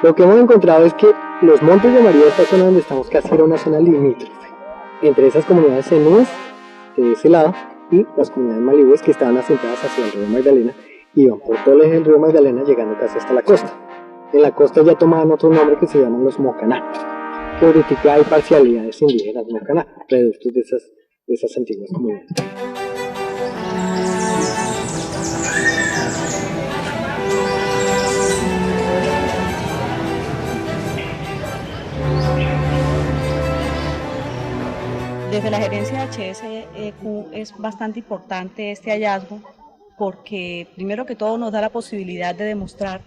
Lo que hemos encontrado es que los Montes de María, esta zona donde estamos casi era una zona limítrofe entre esas comunidades zenúes de ese lado y las comunidades malibúes que estaban asentadas hacia el río Magdalena, iban por todo el eje del río Magdalena llegando casi hasta la costa. En la costa ya tomaban otro nombre que se llaman los Mocaná, que ahorita hay parcialidades indígenas Mocaná, reductos de esas antiguas comunidades. Desde la gerencia de HSEQ es bastante importante este hallazgo porque primero que todo nos da la posibilidad de demostrar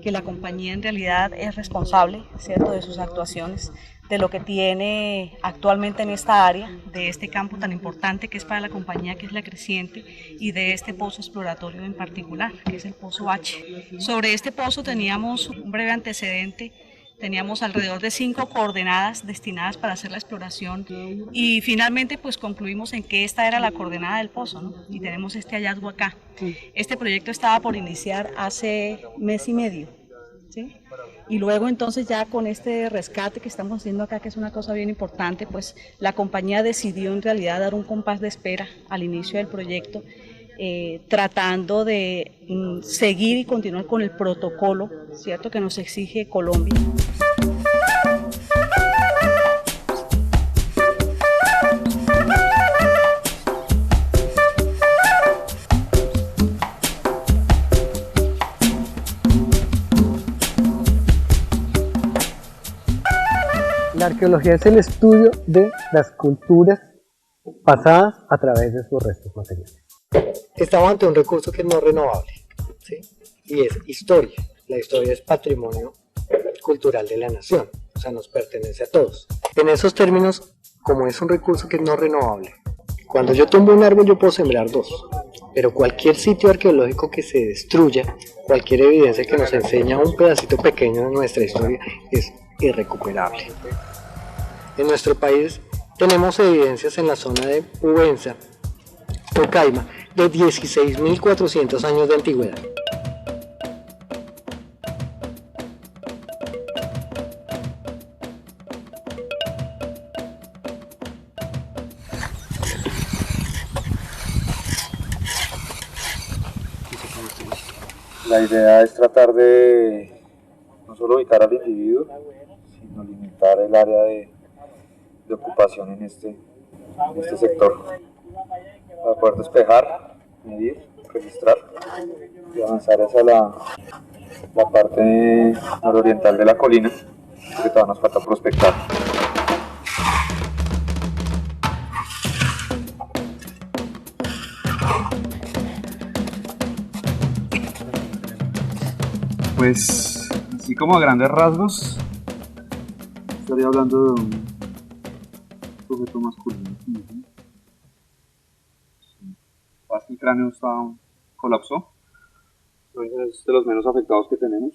que la compañía en realidad es responsable, ¿cierto?, de sus actuaciones, de lo que tiene actualmente en esta área, de este campo tan importante que es para la compañía, que es la creciente, y de este pozo exploratorio en particular, que es el Pozo H. Sobre este pozo teníamos un breve antecedente. Teníamos alrededor de 5 coordenadas destinadas para hacer la exploración y finalmente pues concluimos en que esta era la coordenada del pozo, ¿no? Y tenemos este hallazgo acá. Este proyecto estaba por iniciar hace mes y medio, ¿sí? Y luego entonces ya con este rescate que estamos haciendo acá, que es una cosa bien importante, pues la compañía decidió en realidad dar un compás de espera al inicio del proyecto, tratando de seguir y continuar con el protocolo, ¿cierto?, que nos exige Colombia. La arqueología es el estudio de las culturas pasadas a través de sus restos materiales. Estamos ante un recurso que es no renovable, ¿sí? Y es historia. La historia es patrimonio cultural de la nación, o sea, nos pertenece a todos. En esos términos, como es un recurso que es no renovable, cuando yo tumbo un árbol yo puedo sembrar 2, pero cualquier sitio arqueológico que se destruya, cualquier evidencia que nos enseña un pedacito pequeño de nuestra historia es irrecuperable. En nuestro país tenemos evidencias en la zona de Ubenza, Tocaima, de 16.400 años de antigüedad. La idea es tratar de no solo ubicar al individuo, sino limitar el área de ocupación en este sector, para poder despejar, medir, registrar y avanzar hacia la parte nororiental de la colina, que todavía nos falta prospectar. Pues, así como a grandes rasgos, estaría hablando de un sujeto masculino. El cráneo colapsó, es de los menos afectados que tenemos.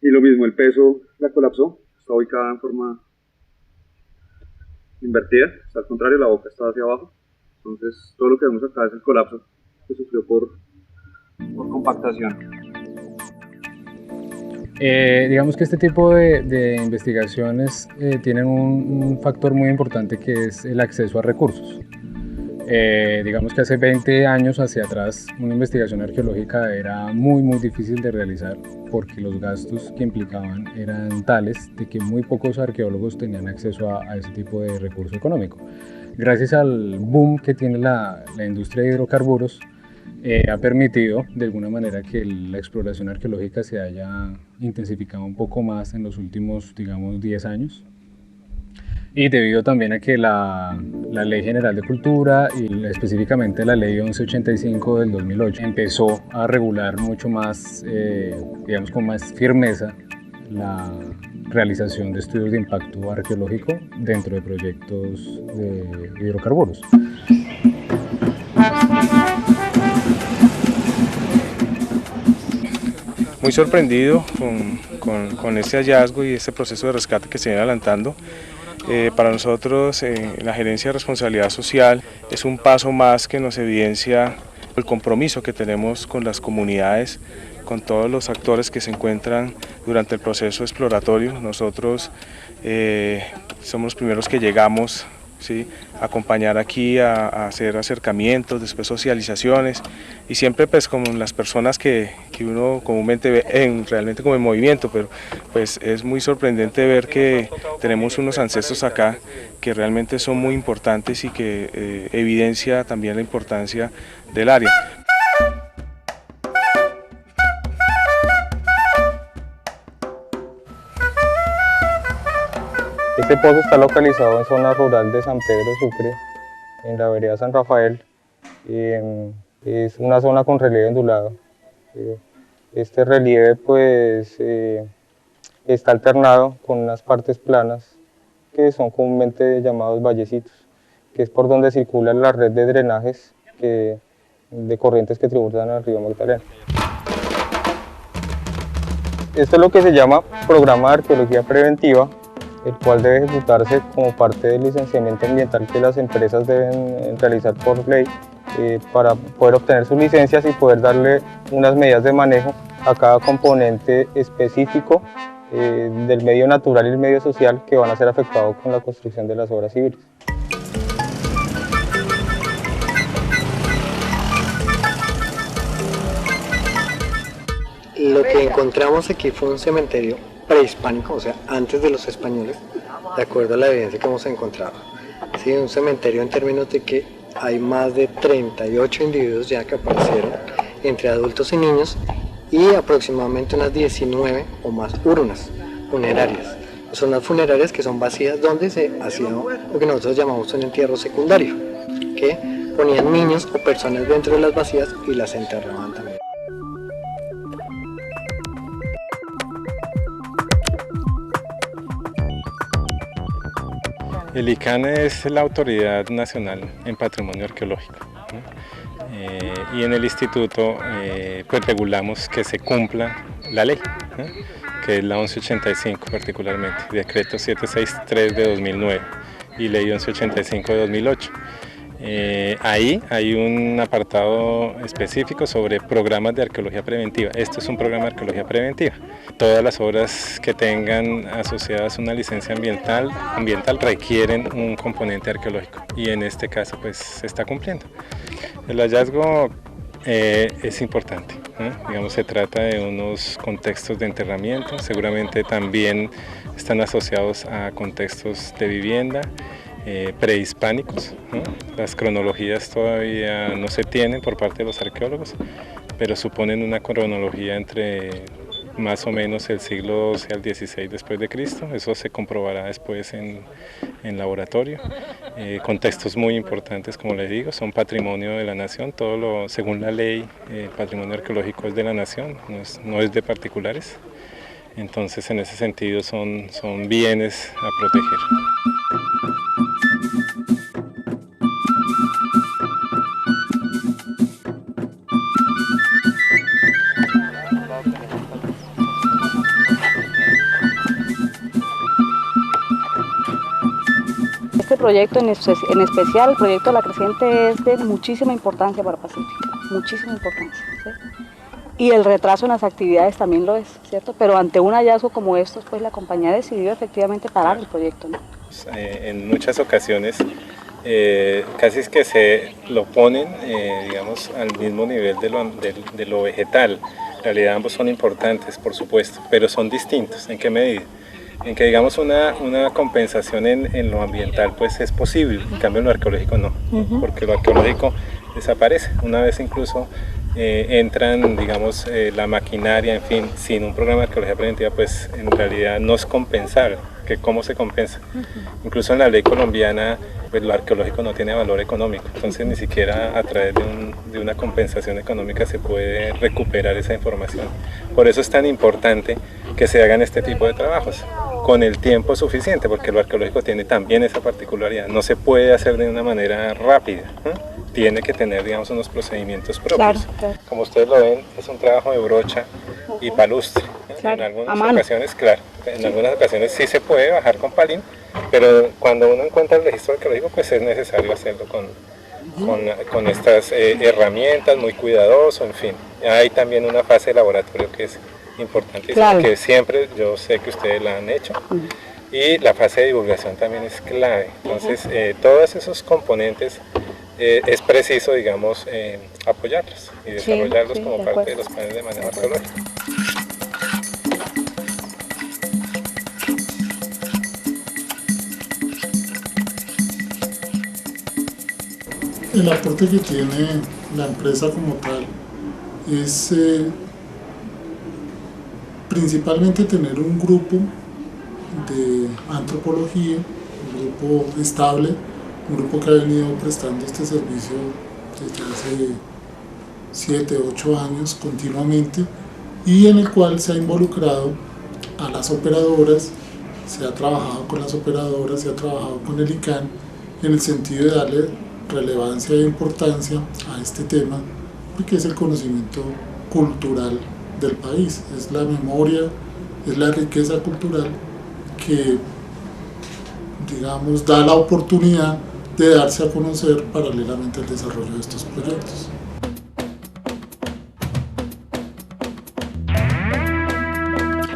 Y lo mismo, el peso la colapsó, está ubicada en forma invertida, está al contrario, la boca está hacia abajo. Entonces, todo lo que vemos acá es el colapso que sufrió por compactación. Digamos que este tipo de investigaciones tienen un factor muy importante, que es el acceso a recursos. Digamos que hace 20 años hacia atrás una investigación arqueológica era muy difícil de realizar, porque los gastos que implicaban eran tales de que muy pocos arqueólogos tenían acceso a ese tipo de recurso económico. Gracias al boom que tiene la industria de hidrocarburos, ha permitido de alguna manera que la exploración arqueológica se haya intensificado un poco más en los últimos, digamos, 10 años. Y debido también a que la Ley General de Cultura y específicamente la Ley 1185 del 2008 empezó a regular mucho más, digamos, con más firmeza la realización de estudios de impacto arqueológico dentro de proyectos de hidrocarburos. Muy sorprendido con este hallazgo y este proceso de rescate que se viene adelantando. Para nosotros, la Gerencia de Responsabilidad Social es un paso más que nos evidencia el compromiso que tenemos con las comunidades con todos los actores que se encuentran durante el proceso exploratorio. Nosotros somos los primeros que llegamos, ¿sí?, a acompañar aquí, a hacer acercamientos, después socializaciones, y siempre pues con las personas que uno comúnmente ve realmente como en movimiento, pero pues es muy sorprendente ver que tenemos unos ancestros acá que realmente son muy importantes y que evidencia también la importancia del área. Este pozo está localizado en zona rural de San Pedro Sucre, en la vereda San Rafael. Es una zona con relieve ondulado. Este relieve pues, está alternado con unas partes planas que son comúnmente llamados vallecitos, que es por donde circula la red de drenajes de corrientes que tributan al río Magdalena. Esto es lo que se llama Programa de Arqueología Preventiva, el cual debe ejecutarse como parte del licenciamiento ambiental que las empresas deben realizar por ley para poder obtener sus licencias y poder darle unas medidas de manejo a cada componente específico del medio natural y el medio social que van a ser afectados con la construcción de las obras civiles. Lo que encontramos aquí fue un cementerio prehispánico, o sea, antes de los españoles, de acuerdo a la evidencia que hemos encontrado. Sí, un cementerio en términos de que hay más de 38 individuos ya que aparecieron, entre adultos y niños, y aproximadamente unas 19 o más urnas funerarias. Son las funerarias que son vacías, donde se hacía lo que nosotros llamamos un entierro secundario, que ponían niños o personas dentro de las vacías y las enterraban también. El ICANE es la autoridad nacional en patrimonio arqueológico, ¿no? Y en el instituto pues regulamos que se cumpla la ley, ¿no?, que es la 1185 particularmente, decreto 763 de 2009 y ley 1185 de 2008. Ahí hay un apartado específico sobre programas de arqueología preventiva. Esto es un programa de arqueología preventiva. Todas las obras que tengan asociadas una licencia ambiental requieren un componente arqueológico y en este caso pues se está cumpliendo. El hallazgo es importante, ¿no? Digamos, se trata de unos contextos de enterramiento, seguramente también están asociados a contextos de vivienda, prehispánicos, ¿no? Las cronologías todavía no se tienen por parte de los arqueólogos, pero suponen una cronología entre más o menos el siglo XII al XVI después de Cristo. Eso se comprobará después en laboratorio. Contextos muy importantes, como les digo, son patrimonio de la nación. Según la ley, el patrimonio arqueológico es de la nación, no es de particulares. Entonces, en ese sentido, son bienes a proteger. Este proyecto en especial, el proyecto La Creciente, es de muchísima importancia para Pacífico, muchísima importancia, ¿sí? Y el retraso en las actividades también lo es, ¿cierto? Pero ante un hallazgo como estos, pues la compañía decidió efectivamente parar el proyecto, ¿no? En muchas ocasiones casi es que se lo ponen, digamos, al mismo nivel de lo vegetal. En realidad ambos son importantes, por supuesto, pero son distintos. ¿En qué medida? En que, digamos, una compensación en lo ambiental pues es posible, en cambio en lo arqueológico no, porque lo arqueológico desaparece. Una vez incluso entran, digamos, la maquinaria, en fin, sin un programa de arqueología preventiva, pues en realidad no es compensar. Que ¿cómo se compensa? Incluso en la ley colombiana, pues lo arqueológico no tiene valor económico, entonces ni siquiera a través de una compensación económica se puede recuperar esa información. Por eso es tan importante que se hagan este tipo de trabajos con el tiempo suficiente, porque lo arqueológico tiene también esa particularidad, no se puede hacer de una manera rápida, ¿eh? Tiene que tener, digamos, unos procedimientos propios. Claro. Como ustedes lo ven, es un trabajo de brocha y palustre. Claro. En algunas ocasiones, claro, en algunas ocasiones sí se puede bajar con palín, pero cuando uno encuentra el registro arqueológico, pues es necesario hacerlo con estas herramientas, muy cuidadoso, en fin. hay también una fase de laboratorio que es importantísima, Claro. que siempre yo sé que ustedes la han hecho. Y la fase de divulgación también es clave. Entonces, todos esos componentes es preciso, digamos, apoyarlos y desarrollarlos como parte de los planes de manejo arqueológico. El aporte que tiene la empresa como tal es principalmente tener un grupo de antropología, un grupo estable, un grupo que ha venido prestando este servicio desde hace 7, 8 años continuamente y en el cual se ha involucrado a las operadoras, se ha trabajado con las operadoras, se ha trabajado con el ICANN en el sentido de darle relevancia e importancia a este tema porque es el conocimiento cultural del país, es la memoria, es la riqueza cultural que, digamos, da la oportunidad de darse a conocer paralelamente al desarrollo de estos proyectos.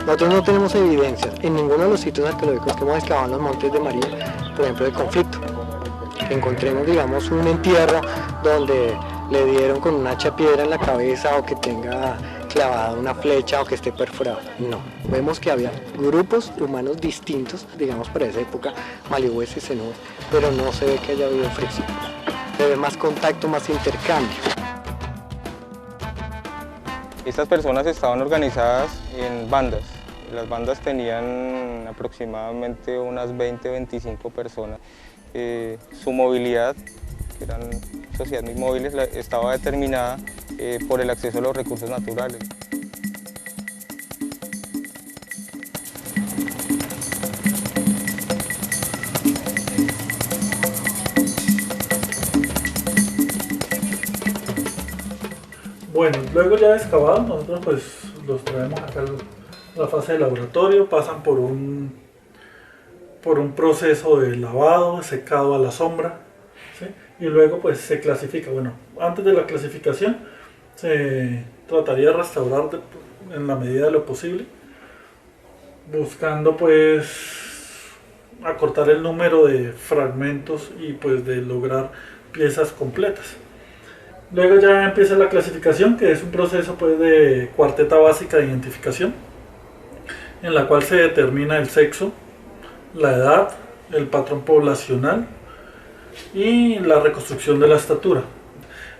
Nosotros no tenemos evidencias en ninguno de los sitios arqueológicos que hemos excavado en los Montes de María, por ejemplo, de conflicto. Que encontremos, digamos, un entierro donde le dieron con un hacha piedra en la cabeza o que tenga clavada una flecha o que esté perforado. No, vemos que había grupos humanos distintos, digamos, para esa época, malihúes y zenúes, pero no se ve que haya habido fricción. Se ve más contacto, más intercambio. Estas personas estaban organizadas en bandas. Las bandas tenían aproximadamente unas 20-25 personas. Su movilidad, que eran sociedades muy móviles, estaba determinada por el acceso a los recursos naturales. Bueno, luego ya excavados, nosotros pues los traemos acá a la fase de laboratorio, pasan por un proceso de lavado, secado a la sombra, ¿sí? Y luego pues se clasifica. Bueno, antes de la clasificación se trataría de restaurar en la medida de lo posible, buscando pues acortar el número de fragmentos y pues de lograr piezas completas. Luego ya empieza la clasificación, que es un proceso pues de cuarteta básica de identificación, en la cual se determina el sexo, la edad, el patrón poblacional y la reconstrucción de la estatura.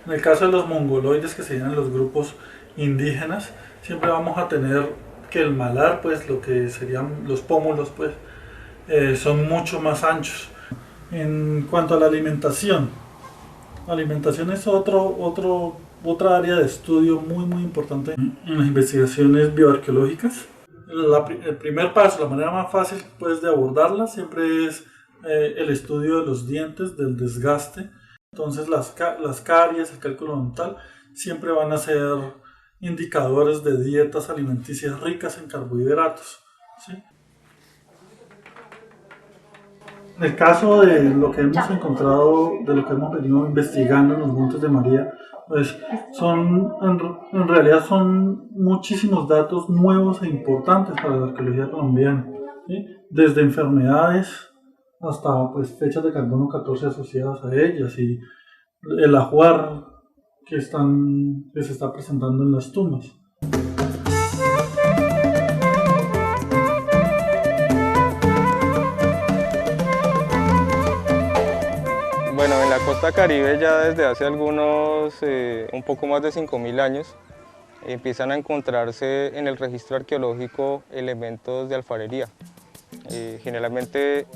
En el caso de los mongoloides, que serían los grupos indígenas, siempre vamos a tener que el malar, pues lo que serían los pómulos, pues son mucho más anchos. En cuanto a la alimentación es otra área de estudio muy importante en las investigaciones bioarqueológicas. El primer paso, la manera más fácil pues de abordarla siempre es el estudio de los dientes, del desgaste. Entonces las caries, el cálculo dental siempre van a ser indicadores de dietas alimenticias ricas en carbohidratos, ¿sí? En el caso de lo que hemos encontrado, de lo que hemos venido investigando en los Montes de María, pues en realidad son muchísimos datos nuevos e importantes para la arqueología colombiana, ¿sí? Desde enfermedades hasta pues fechas de carbono 14 asociadas a ellas y el ajuar que se está presentando en las tumbas. Bueno, en la costa caribe ya desde hace un poco más de 5.000 años, empiezan a encontrarse en el registro arqueológico elementos de alfarería. Generalmente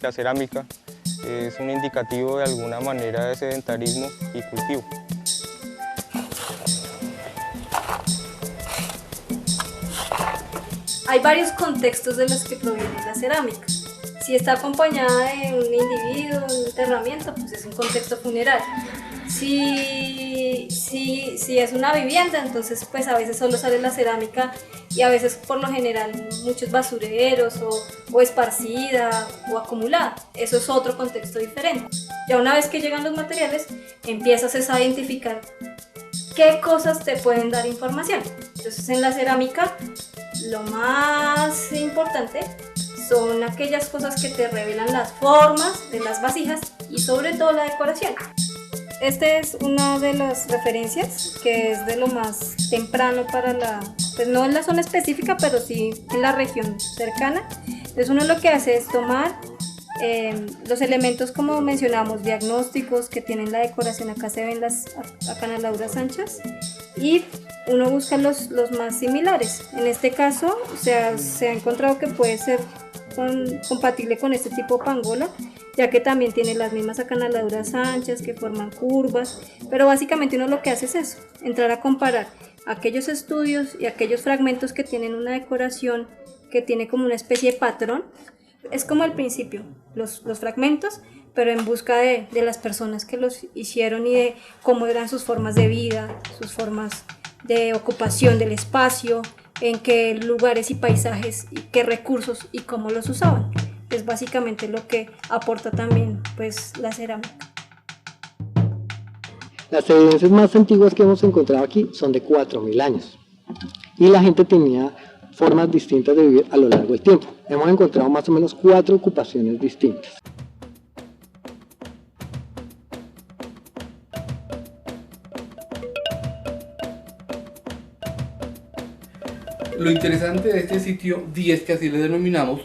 la cerámica es un indicativo de alguna manera de sedentarismo y cultivo. Hay varios contextos de los que proviene la cerámica. Si está acompañada de un individuo, un enterramiento, pues es un contexto funeral. Si es una vivienda, entonces pues a veces solo sale la cerámica y a veces por lo general muchos basureros o esparcida o acumulada. Eso es otro contexto diferente. Ya una vez que llegan los materiales, empiezas a identificar qué cosas te pueden dar información. Entonces en la cerámica lo más importante son aquellas cosas que te revelan las formas de las vasijas y sobre todo la decoración. Este es una de las referencias que es de lo más temprano para pues no en la zona específica, pero sí en la región cercana. Entonces uno lo que hace es tomar los elementos, como mencionamos, diagnósticos que tienen la decoración. Acá se ven las acanaladuras anchas y uno busca los más similares. En este caso se ha encontrado que puede ser compatible con este tipo pangola, ya que también tiene las mismas acanaladuras anchas que forman curvas, pero básicamente uno lo que hace es eso, entrar a comparar aquellos estudios y aquellos fragmentos que tienen una decoración que tiene como una especie de patrón. Es como al principio, los fragmentos, pero en busca de las personas que los hicieron y de cómo eran sus formas de vida, sus formas de ocupación del espacio, en qué lugares y paisajes y qué recursos y cómo los usaban. Es básicamente lo que aporta también pues la cerámica. Las evidencias más antiguas que hemos encontrado aquí son de 4000 años y la gente tenía formas distintas de vivir a lo largo del tiempo. Hemos encontrado más o menos 4 ocupaciones distintas. Lo interesante de este sitio 10, que así le denominamos,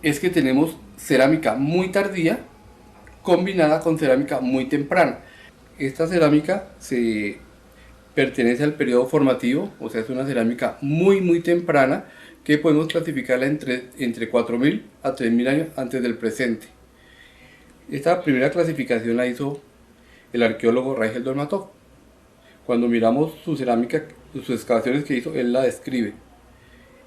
es que tenemos cerámica muy tardía combinada con cerámica muy temprana. Esta cerámica pertenece al periodo formativo, o sea, es una cerámica muy temprana que podemos clasificarla entre 4000 a 3000 años antes del presente. Esta primera clasificación la hizo el arqueólogo Rigel Dolmatov. Cuando miramos su cerámica, sus excavaciones que hizo, él la describe.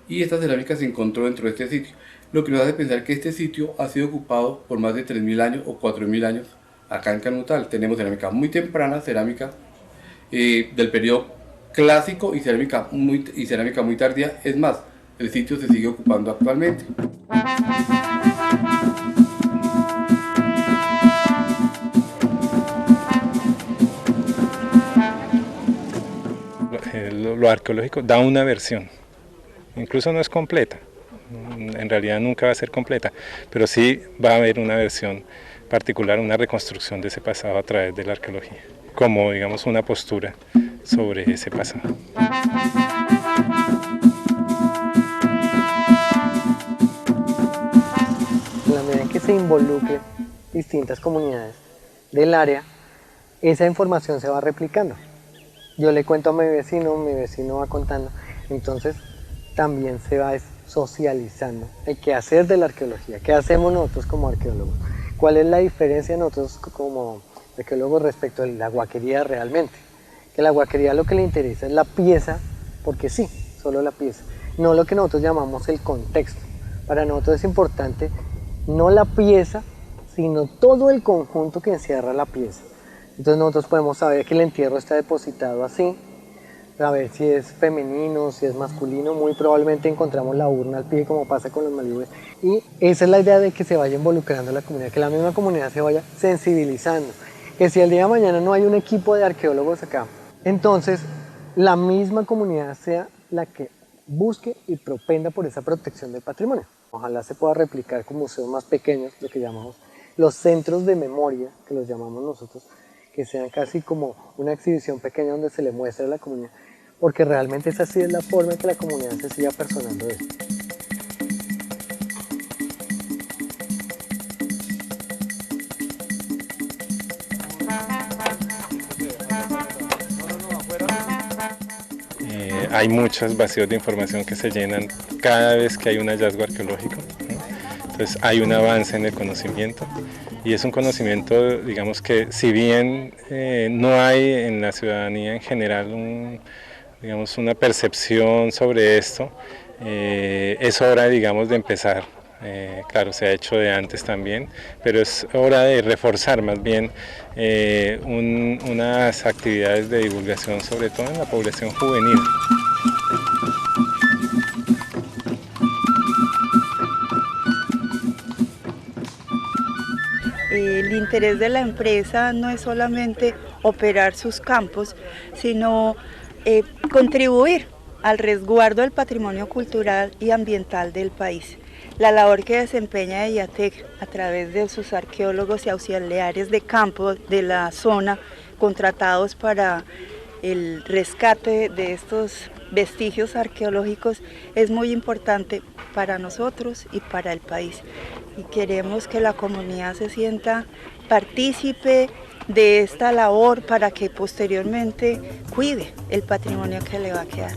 Y esta cerámica se encontró dentro de este sitio, lo que nos hace pensar que este sitio ha sido ocupado por más de 3000 años o 4000 años acá en Canutal. Tenemos cerámica muy temprana, cerámica del periodo clásico y cerámica muy tardía. Es más, el sitio se sigue ocupando actualmente. Lo arqueológico da una versión, incluso no es completa, en realidad nunca va a ser completa, pero sí va a haber una versión particular, una reconstrucción de ese pasado a través de la arqueología, como digamos una postura sobre ese pasado. En la medida en que se involucren distintas comunidades del área, esa información se va replicando. Yo le cuento a mi vecino va contando, entonces también se va socializando el quehacer de la arqueología. ¿Qué hacemos nosotros como arqueólogos? ¿Cuál es la diferencia de nosotros como arqueólogos respecto a la huaquería realmente? Que la huaquería lo que le interesa es la pieza, porque sí, solo la pieza, no lo que nosotros llamamos el contexto. Para nosotros es importante no la pieza, sino todo el conjunto que encierra la pieza. Entonces nosotros podemos saber que el entierro está depositado así, a ver si es femenino, si es masculino. Muy probablemente encontramos la urna al pie, como pasa con los malibúes. Y esa es la idea de que se vaya involucrando la comunidad, que la misma comunidad se vaya sensibilizando. Que si el día de mañana no hay un equipo de arqueólogos acá, entonces la misma comunidad sea la que busque y propenda por esa protección del patrimonio. Ojalá se pueda replicar con museos más pequeños, lo que llamamos los centros de memoria, que los llamamos nosotros, que sean casi como una exhibición pequeña donde se le muestra a la comunidad, porque realmente esa sí es la forma en que la comunidad se siga personando de esto. Hay muchos vacíos de información que se llenan cada vez que hay un hallazgo arqueológico, ¿no? Entonces hay un avance en el conocimiento. Y es un conocimiento, digamos que si bien no hay en la ciudadanía en general digamos, una percepción sobre esto, es hora, digamos, de empezar. Claro, se ha hecho de antes también, pero es hora de reforzar más bien unas actividades de divulgación, sobre todo en la población juvenil. El interés de la empresa no es solamente operar sus campos, sino contribuir al resguardo del patrimonio cultural y ambiental del país. La labor que desempeña EIATEC a través de sus arqueólogos y auxiliares de campo de la zona contratados para el rescate de estos vestigios arqueológicos es muy importante para nosotros y para el país. Y queremos que la comunidad se sienta partícipe de esta labor para que posteriormente cuide el patrimonio que le va a quedar.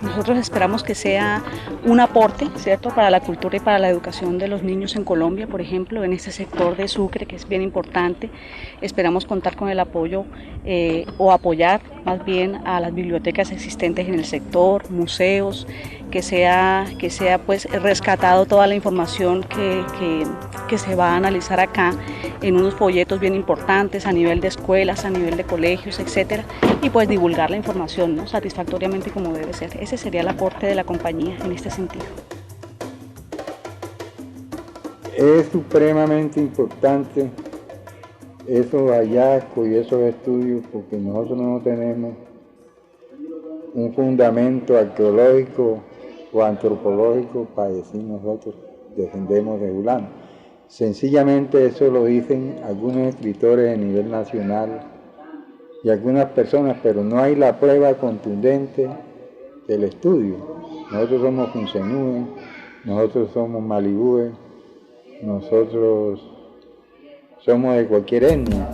Nosotros esperamos que sea un aporte, ¿cierto?, para la cultura y para la educación de los niños en Colombia, por ejemplo, en este sector de Sucre, que es bien importante. Esperamos contar con el apoyo o apoyar más bien a las bibliotecas existentes en el sector, museos, que sea pues rescatado toda la información que se va a analizar acá en unos folletos bien importantes a nivel de escuelas, a nivel de colegios, etcétera, y pues divulgar la información, ¿no?, satisfactoriamente como debe ser. Ese sería el aporte de la compañía en este sentido. Es supremamente importante esos hallazgos y esos estudios porque nosotros no tenemos un fundamento arqueológico o antropológico para decir nosotros descendemos de fulano. Sencillamente eso lo dicen algunos escritores a nivel nacional y algunas personas, pero no hay la prueba contundente del estudio. Nosotros somos funcenúes, nosotros somos malibúes, nosotros somos de cualquier etnia.